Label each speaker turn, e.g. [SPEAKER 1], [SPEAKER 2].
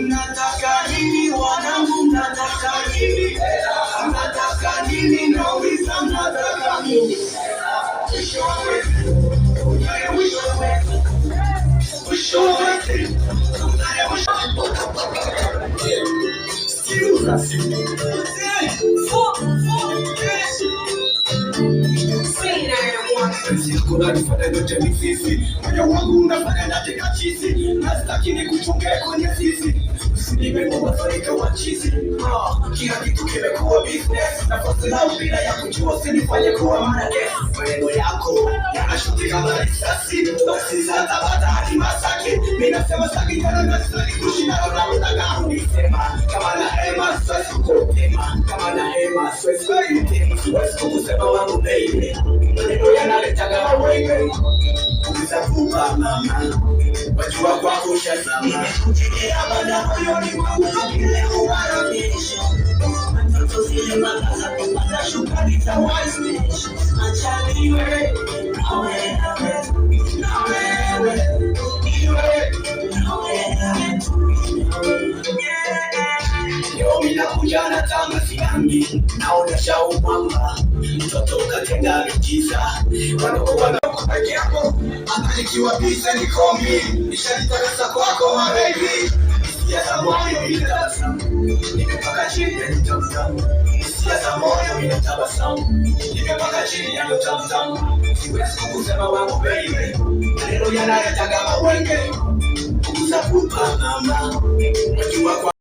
[SPEAKER 1] Nataka nini wanangu, nataka nini? Nataka nini nauliza, nataka nini? Kuna nifanya yote ni sisi. Moyo wangu unafanya nataka chizi. Nastaki ni kuchunge kwenye sisi. Nimekuwa farika wa chizi. Kila kitu kimekuwa business. Nafasi lao bila ya kujua usinifanye kuwa manake. Maneno yako yanashuti kama risasi. Basi sasa bata hadi Masaki. Mimi nasema saki kana nasali kushinda na unataka unisema. Kama na hema sasa kutema. Kama na hema sasa kutema. Siwezi kukusema wangu baby. Maneno yanaletaga wengi. Ukisafuka mama, wajua kwa kushazama. Kujikea bada moyoni mwangu kile uwaranisha. Matoto zile makaza kupata shukani za wazimish. Achaniwe, nawe, Ninakuja na tanga siambi, naonesha umwamba. Mtoto katenda miujiza, wanakuwa na kupeke yako. Ananikiwa bisa ni komi, nishalitakasa kwako mabebi. Hisia za moyo inatabasamu, nimepaka chini ya nitamu. Hisia za moyo inatabasamu, nimepaka chini ya nitamu. Siwezi kukusema wangu baby, maneno yanayotaka mawenge. Kukuza kupa mama, wajua kwa